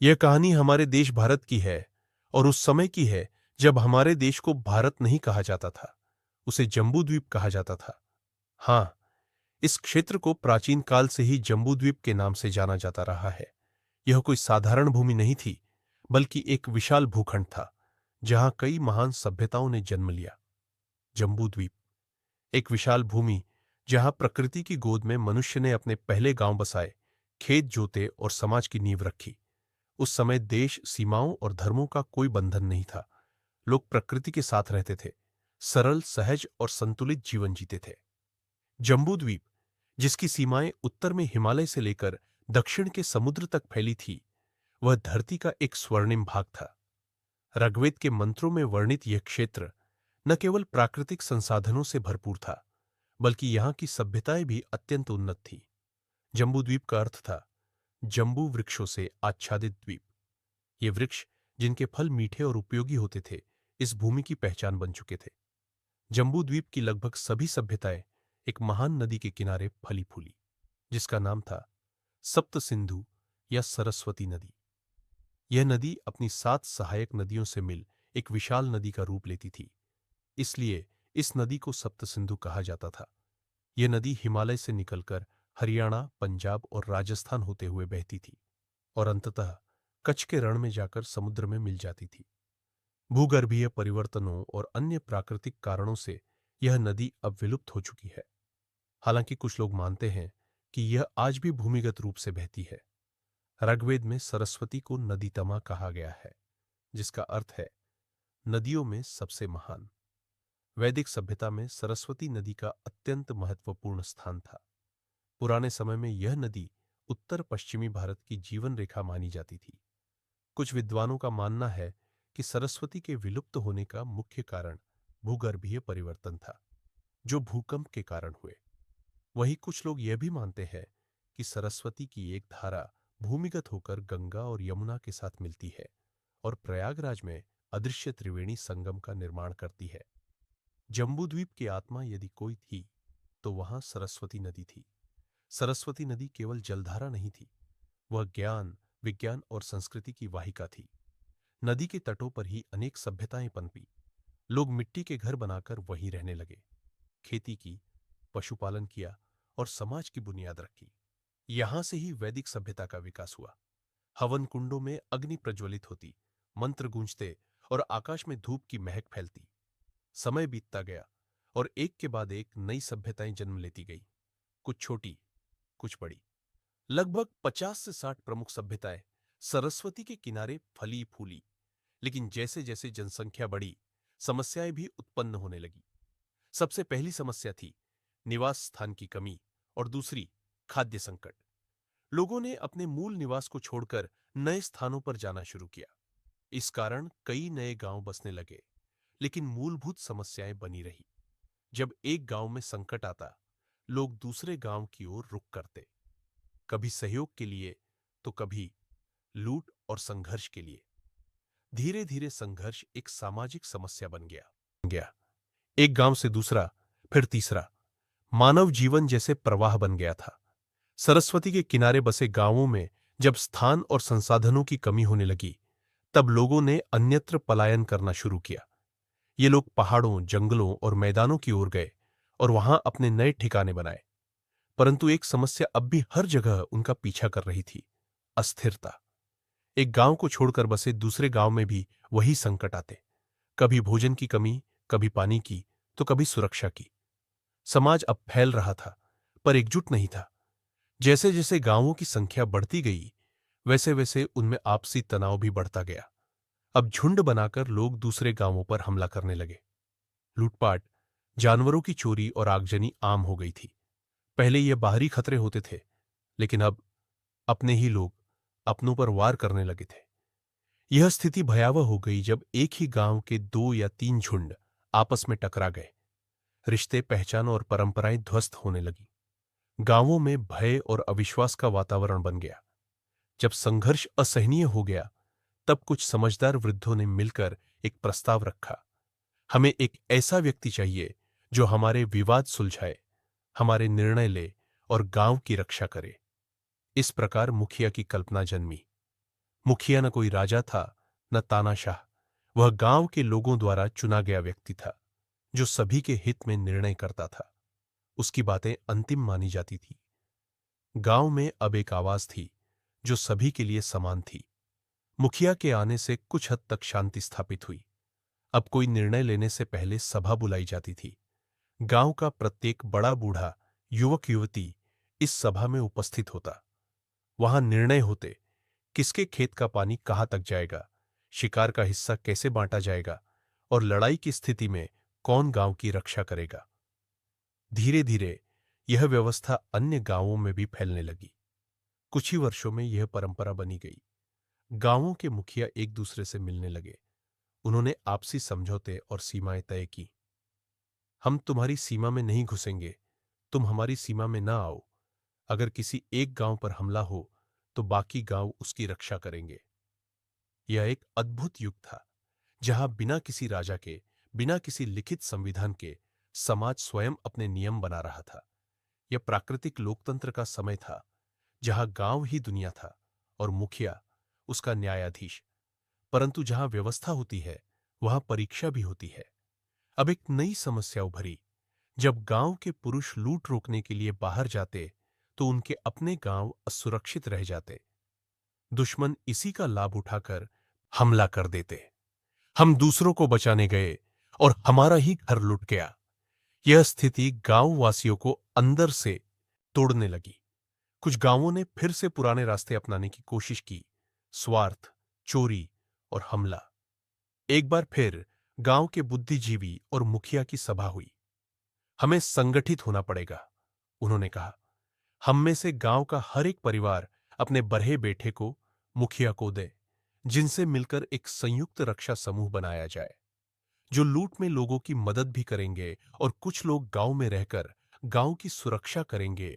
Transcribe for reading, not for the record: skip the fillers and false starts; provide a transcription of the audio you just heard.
यह कहानी हमारे देश भारत की है और उस समय की है जब हमारे देश को भारत नहीं कहा जाता था, उसे जम्बूद्वीप कहा जाता था। हाँ, इस क्षेत्र को प्राचीन काल से ही जम्बूद्वीप के नाम से जाना जाता रहा है। यह कोई साधारण भूमि नहीं थी, बल्कि एक विशाल भूखंड था, जहां कई महान सभ्यताओं ने जन्म लिया। जम्बूद्वीप एक विशाल भूमि जहां प्रकृति की गोद में मनुष्य ने अपने पहले गांव बसाए, खेत जोते और समाज की नींव रखी। उस समय देश, सीमाओं और धर्मों का कोई बंधन नहीं था। लोग प्रकृति के साथ रहते थे, सरल, सहज और संतुलित जीवन जीते थे। जम्बूद्वीप, जिसकी सीमाएं उत्तर में हिमालय से लेकर दक्षिण के समुद्र तक फैली थी, वह धरती का एक स्वर्णिम भाग था। ऋग्वेद के मंत्रों में वर्णित यह क्षेत्र न केवल प्राकृतिक संसाधनों से भरपूर था, बल्कि यहाँ की सभ्यताएं भी अत्यंत उन्नत थी। जम्बूद्वीप का अर्थ था जम्बू वृक्षों से आच्छादित द्वीप। ये वृक्ष, जिनके फल मीठे और उपयोगी होते थे, इस भूमि की पहचान बन चुके थे। जम्बूद्वीप की लगभग सभी सभ्यताएं एक महान नदी के किनारे फली फूली, जिसका नाम था सप्त सिंधु या सरस्वती नदी। यह नदी अपनी 7 सहायक नदियों से मिल एक विशाल नदी का रूप लेती थी, इसलिए इस नदी को सप्त सिंधु कहा जाता था। यह नदी हिमालय से निकलकर हरियाणा, पंजाब और राजस्थान होते हुए बहती थी और अंततः कच्छ के रण में जाकर समुद्र में मिल जाती थी। भूगर्भीय परिवर्तनों और अन्य प्राकृतिक कारणों से यह नदी अब विलुप्त हो चुकी है। हालांकि कुछ लोग मानते हैं कि यह आज भी भूमिगत रूप से बहती है। ऋग्वेद में सरस्वती को नदीतमा कहा गया है, जिसका अर्थ है नदियों में सबसे महान। वैदिक सभ्यता में सरस्वती नदी का अत्यंत महत्वपूर्ण स्थान था। पुराने समय में यह नदी उत्तर पश्चिमी भारत की जीवन रेखा मानी जाती थी। कुछ विद्वानों का मानना है कि सरस्वती के विलुप्त होने का मुख्य कारण भूगर्भीय परिवर्तन था, जो भूकंप के कारण हुए। वहीं कुछ लोग यह भी मानते हैं कि सरस्वती की एक धारा भूमिगत होकर गंगा और यमुना के साथ मिलती है और प्रयागराज में अदृश्य त्रिवेणी संगम का निर्माण करती है। जम्बूद्वीप की आत्मा यदि कोई थी, तो वहां सरस्वती नदी थी। सरस्वती नदी केवल जलधारा नहीं थी, वह ज्ञान, विज्ञान और संस्कृति की वाहिका थी। नदी के तटों पर ही अनेक सभ्यताएं पनपी। लोग मिट्टी के घर बनाकर वहीं रहने लगे, खेती की, पशुपालन किया और समाज की बुनियाद रखी। यहां से ही वैदिक सभ्यता का विकास हुआ। हवन कुंडों में अग्नि प्रज्वलित होती, मंत्र गूंजते और आकाश में धूप की महक फैलती। समय बीतता गया और एक के बाद एक नई सभ्यताएं जन्म लेती गई, कुछ छोटी, कुछ बड़ी। लगभग 50 से 60 प्रमुख सभ्यताएं सरस्वती के किनारे फली फूली। लेकिन जैसे जैसे जनसंख्या बढ़ी, समस्याएं भी उत्पन्न होने लगी। सबसे पहली समस्या थी निवास स्थान की कमी और दूसरी खाद्य संकट। लोगों ने अपने मूल निवास को छोड़कर नए स्थानों पर जाना शुरू किया। इस कारण कई नए गांव बसने लगे, लेकिन मूलभूत समस्याएं बनी रही। जब एक गांव में संकट आता, लोग दूसरे गांव की ओर रुख करते, कभी सहयोग के लिए तो कभी लूट और संघर्ष के लिए। धीरे धीरे संघर्ष एक सामाजिक समस्या बन गया। एक गांव से दूसरा, फिर तीसरा। मानव जीवन जैसे प्रवाह बन गया था। सरस्वती के किनारे बसे गांवों में जब स्थान और संसाधनों की कमी होने लगी, तब लोगों ने अन्यत्र पलायन करना शुरू किया। ये लोग पहाड़ों, जंगलों और मैदानों की ओर गए और वहां अपने नए ठिकाने बनाए। परंतु एक समस्या अब भी हर जगह उनका पीछा कर रही थी, अस्थिरता। एक गांव को छोड़कर बसे दूसरे गांव में भी वही संकट आते, कभी भोजन की कमी, कभी पानी की, तो कभी सुरक्षा की। समाज अब फैल रहा था, पर एकजुट नहीं था। जैसे जैसे गांवों की संख्या बढ़ती गई, वैसे वैसे उनमें आपसी तनाव भी बढ़ता गया। अब झुंड बनाकर लोग दूसरे गांवों पर हमला करने लगे। लूटपाट, जानवरों की चोरी और आगजनी आम हो गई थी। पहले ये बाहरी खतरे होते थे, लेकिन अब अपने ही लोग अपनों पर वार करने लगे थे। यह स्थिति भयावह हो गई जब एक ही गांव के 2 या 3 झुंड आपस में टकरा गए। रिश्ते, पहचान और परंपराएं ध्वस्त होने लगी। गांवों में भय और अविश्वास का वातावरण बन गया। जब संघर्ष असहनीय हो गया, तब कुछ समझदार वृद्धों ने मिलकर एक प्रस्ताव रखा। हमें एक ऐसा व्यक्ति चाहिए जो हमारे विवाद सुलझाए, हमारे निर्णय ले और गांव की रक्षा करे। इस प्रकार मुखिया की कल्पना जन्मी। मुखिया न कोई राजा था, न तानाशाह। वह गांव के लोगों द्वारा चुना गया व्यक्ति था, जो सभी के हित में निर्णय करता था। उसकी बातें अंतिम मानी जाती थी। गांव में अब एक आवाज थी, जो सभी के लिए समान थी। मुखिया के आने से कुछ हद तक शांति स्थापित हुई। अब कोई निर्णय लेने से पहले सभा बुलाई जाती थी। गांव का प्रत्येक बड़ा बूढ़ा, युवक युवती इस सभा में उपस्थित होता। वहां निर्णय होते, किसके खेत का पानी कहां तक जाएगा, शिकार का हिस्सा कैसे बांटा जाएगा और लड़ाई की स्थिति में कौन गांव की रक्षा करेगा। धीरे धीरे यह व्यवस्था अन्य गांवों में भी फैलने लगी। कुछ ही वर्षों में यह परंपरा बनी गई। गांवों के मुखिया एक दूसरे से मिलने लगे। उन्होंने आपसी समझौते और सीमाएं तय की। हम तुम्हारी सीमा में नहीं घुसेंगे, तुम हमारी सीमा में ना आओ। अगर किसी एक गांव पर हमला हो तो बाकी गांव उसकी रक्षा करेंगे। यह एक अद्भुत युग था, जहां बिना किसी राजा के, बिना किसी लिखित संविधान के समाज स्वयं अपने नियम बना रहा था। यह प्राकृतिक लोकतंत्र का समय था, जहां गांव ही दुनिया था और मुखिया उसका न्यायाधीश। परंतु जहां व्यवस्था होती है, वहां परीक्षा भी होती है। अब एक नई समस्या उभरी। जब गांव के पुरुष लूट रोकने के लिए बाहर जाते, तो उनके अपने गांव असुरक्षित रह जाते। दुश्मन इसी का लाभ उठाकर हमला कर देते। हम दूसरों को बचाने गए और हमारा ही घर लुट गया। यह स्थिति गांव वासियों को अंदर से तोड़ने लगी। कुछ गांवों ने फिर से पुराने रास्ते अपनाने की कोशिश की। स्वार्थ, चोरी और हमला। एक बार फिर गांव के बुद्धिजीवी और मुखिया की सभा हुई। हमें संगठित होना पड़ेगा, उन्होंने कहा। हम में से गांव का हर एक परिवार अपने बरहे बेटे को मुखिया को दे, जिनसे मिलकर एक संयुक्त रक्षा समूह बनाया जाए, जो लूट में लोगों की मदद भी करेंगे और कुछ लोग गांव में रहकर गांव की सुरक्षा करेंगे।